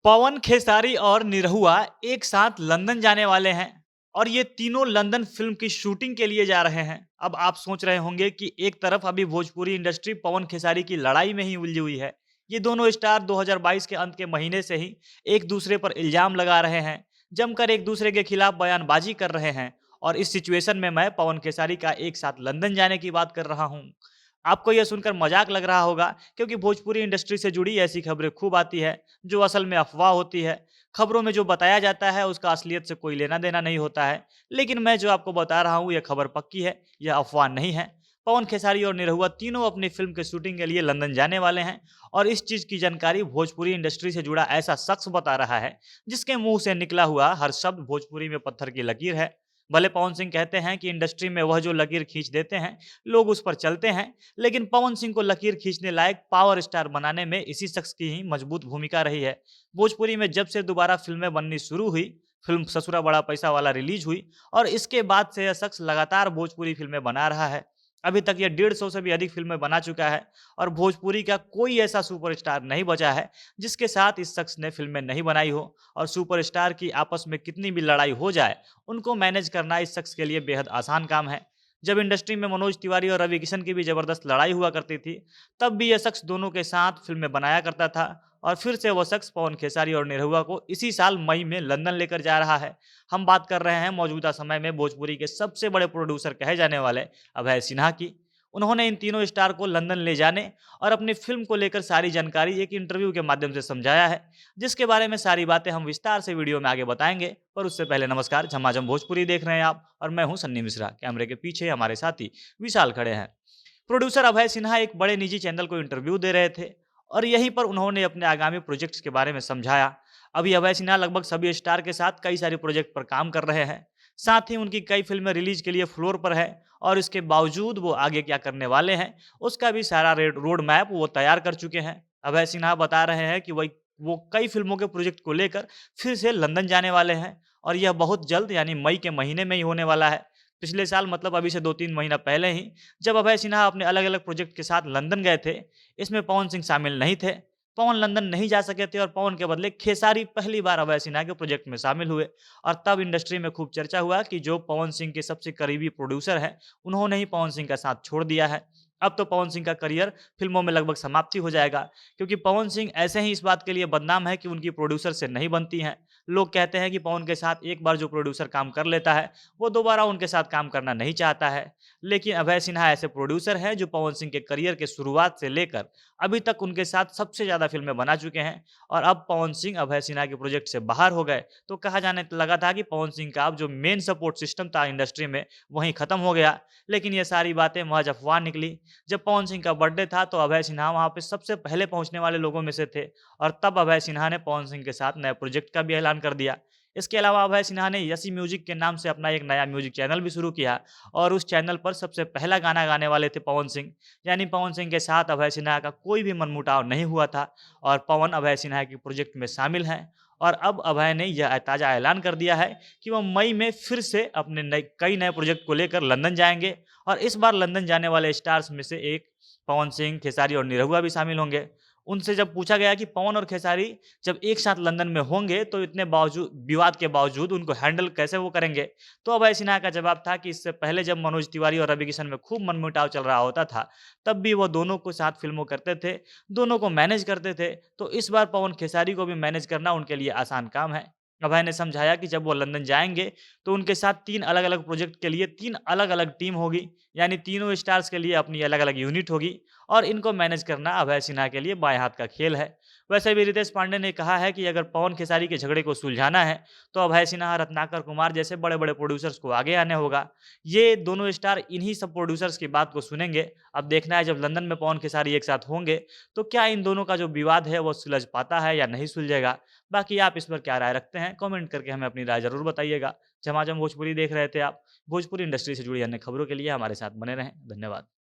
पवन खेसारी और निरहुआ एक साथ लंदन जाने वाले हैं और ये तीनों लंदन फिल्म की शूटिंग के लिए जा रहे हैं। अब आप सोच रहे होंगे कि एक तरफ अभी भोजपुरी इंडस्ट्री पवन खेसारी की लड़ाई में ही उलझी हुई है। ये दोनों स्टार 2022 के अंत के महीने से ही एक दूसरे पर इल्जाम लगा रहे हैं, जमकर एक दूसरे के खिलाफ बयानबाजी कर रहे हैं। और इस सिचुएशन में मैं पवन खेसारी का एक साथ लंदन जाने की बात कर रहा हूँ। आपको यह सुनकर मजाक लग रहा होगा, क्योंकि भोजपुरी इंडस्ट्री से जुड़ी ऐसी खबरें खूब आती है जो असल में अफवाह होती है। खबरों में जो बताया जाता है उसका असलियत से कोई लेना देना नहीं होता है। लेकिन मैं जो आपको बता रहा हूँ यह खबर पक्की है, यह अफवाह नहीं है। पवन खेसारी और निरहुआ तीनों अपनी फिल्म के शूटिंग के लिए लंदन जाने वाले हैं। और इस चीज की जानकारी भोजपुरी इंडस्ट्री से जुड़ा ऐसा शख्स बता रहा है जिसके मुंह से निकला हुआ हर शब्द भोजपुरी में पत्थर की लकीर है। भले पवन सिंह कहते हैं कि इंडस्ट्री में वह जो लकीर खींच देते हैं लोग उस पर चलते हैं, लेकिन पवन सिंह को लकीर खींचने लायक पावर स्टार बनाने में इसी शख्स की ही मजबूत भूमिका रही है। भोजपुरी में जब से दोबारा फिल्में बननी शुरू हुई, फिल्म ससुरा बड़ा पैसा वाला रिलीज हुई और इसके बाद से यह शख्स लगातार भोजपुरी फिल्में बना रहा है। अभी तक यह 150 से भी अधिक फिल्में बना चुका है और भोजपुरी का कोई ऐसा सुपरस्टार नहीं बचा है जिसके साथ इस शख्स ने फिल्में नहीं बनाई हो। और सुपरस्टार की आपस में कितनी भी लड़ाई हो जाए, उनको मैनेज करना इस शख्स के लिए बेहद आसान काम है। जब इंडस्ट्री में मनोज तिवारी और रवि किशन की भी जबरदस्त लड़ाई हुआ करती थी, तब भी यह शख्स दोनों के साथ फिल्में बनाया करता था। और फिर से वह शख्स पवन खेसारी और निरहुआ को इसी साल मई में लंदन लेकर जा रहा है। हम बात कर रहे हैं मौजूदा समय में भोजपुरी के सबसे बड़े प्रोड्यूसर कहे जाने वाले अभय सिन्हा की। उन्होंने इन तीनों स्टार को लंदन ले जाने और अपनी फिल्म को लेकर सारी जानकारी एक इंटरव्यू के माध्यम से समझाया है, जिसके बारे में सारी बातें हम विस्तार से वीडियो में आगे बताएंगे। पर उससे पहले नमस्कार, झमाझम भोजपुरी देख रहे हैं आप और मैं हूं सन्नी मिश्रा। कैमरे के पीछे हमारे साथी विशाल खड़े हैं। प्रोड्यूसर अभय सिन्हा एक बड़े निजी चैनल को इंटरव्यू दे रहे थे और यहीं पर उन्होंने अपने आगामी प्रोजेक्ट्स के बारे में समझाया। अभी अभय सिन्हा लगभग सभी स्टार के साथ कई सारे प्रोजेक्ट पर काम कर रहे हैं। साथ ही उनकी कई फिल्में रिलीज के लिए फ्लोर पर है और इसके बावजूद वो आगे क्या करने वाले हैं उसका भी सारा रोड मैप वो तैयार कर चुके हैं। अभय सिन्हा बता रहे हैं कि वही वो कई फिल्मों के प्रोजेक्ट को लेकर फिर से लंदन जाने वाले हैं और यह बहुत जल्द यानी मई के महीने में ही होने वाला है। पिछले साल मतलब अभी से 2-3 महीना पहले ही जब अभय सिन्हा अपने अलग-अलग प्रोजेक्ट के साथ लंदन गए थे, इसमें पवन सिंह शामिल नहीं थे। पवन लंदन नहीं जा सके थे और पवन के बदले खेसारी पहली बार अभय सिन्हा के प्रोजेक्ट में शामिल हुए। और तब इंडस्ट्री में खूब चर्चा हुआ कि जो पवन सिंह के सबसे करीबी प्रोड्यूसर हैं, उन्होंने ही पवन सिंह का साथ छोड़ दिया है। अब तो पवन सिंह का करियर फिल्मों में लगभग समाप्ति हो जाएगा, क्योंकि पवन सिंह ऐसे ही इस बात के लिए बदनाम है कि उनकी प्रोड्यूसर से नहीं बनती हैं। लोग कहते हैं कि पवन के साथ एक बार जो प्रोड्यूसर काम कर लेता है, वो दोबारा उनके साथ काम करना नहीं चाहता है। लेकिन अभय सिन्हा ऐसे प्रोड्यूसर हैं जो पवन सिंह के करियर के शुरुआत से लेकर अभी तक उनके साथ सबसे ज़्यादा फिल्में बना चुके हैं। और अब पवन सिंह अभय सिन्हा के प्रोजेक्ट से बाहर हो गए तो कहा जाने लगा था कि पवन सिंह का अब जो मेन सपोर्ट सिस्टम था इंडस्ट्री में, वहीं ख़त्म हो गया। लेकिन ये सारी बातें महज अफवाह निकली। जब पवन सिंह का बर्थडे था तो अभय सिन्हा वहाँ पे सबसे पहले पहुँचने वाले लोगों में से थे और तब अभय सिन्हा ने पवन सिंह के साथ नए प्रोजेक्ट का भी ऐलान कर दिया। इसके अलावा अभय सिन्हा ने यसी म्यूजिक के नाम से अपना एक नया म्यूजिक चैनल भी शुरू किया और उस चैनल पर सबसे पहला गाना गाने वाले थे पवन सिंह। यानी पवन सिंह के साथ अभय सिन्हा का कोई भी मनमुटाव नहीं हुआ था और पवन अभय सिन्हा के प्रोजेक्ट में शामिल हैं। और अब अभय ने यह ताज़ा ऐलान कर दिया है कि वह मई में फिर से अपने कई नए प्रोजेक्ट को लेकर लंदन जाएंगे और इस बार लंदन जाने वाले स्टार्स में से एक पवन सिंह, खेसारी और निरहुआ भी शामिल होंगे। उनसे जब पूछा गया कि पवन और खेसारी जब एक साथ लंदन में होंगे तो इतने बावजूद विवाद के बावजूद उनको हैंडल कैसे वो करेंगे, तो अभय सिन्हा का जवाब था कि इससे पहले जब मनोज तिवारी और रवि किशन में खूब मनमुटाव चल रहा होता था, तब भी वो दोनों को साथ फिल्मों करते थे, दोनों को मैनेज करते थे। तो इस बार पवन खेसारी को भी मैनेज करना उनके लिए आसान काम है। अभय ने समझाया कि जब वो लंदन जाएंगे तो उनके साथ 3 अलग-अलग प्रोजेक्ट के लिए 3 अलग-अलग टीम होगी, यानी तीनों स्टार्स के लिए अपनी अलग-अलग यूनिट होगी और इनको मैनेज करना अभय सिन्हा के लिए बाएं हाथ का खेल है। वैसे भी रितेश पांडे ने कहा है कि अगर पवन खेसारी के झगड़े को सुलझाना है तो अभय सिन्हा, रत्नाकर कुमार जैसे बड़े-बड़े प्रोड्यूसर्स को आगे आने होगा। ये दोनों स्टार इन्हीं सब प्रोड्यूसर्स की बात को सुनेंगे। अब देखना है जब लंदन में पवन खेसारी एक साथ होंगे तो क्या इन दोनों का जो विवाद है वो सुलझ पाता है या नहीं सुलझेगा। बाकी आप इस पर क्या राय रखते हैं, कमेंट करके हमें अपनी राय ज़रूर बताइएगा। झमाझम भोजपुरी देख रहे थे आप। भोजपुरी इंडस्ट्री से जुड़ी अन्य खबरों के लिए हमारे साथ बने रहें। धन्यवाद।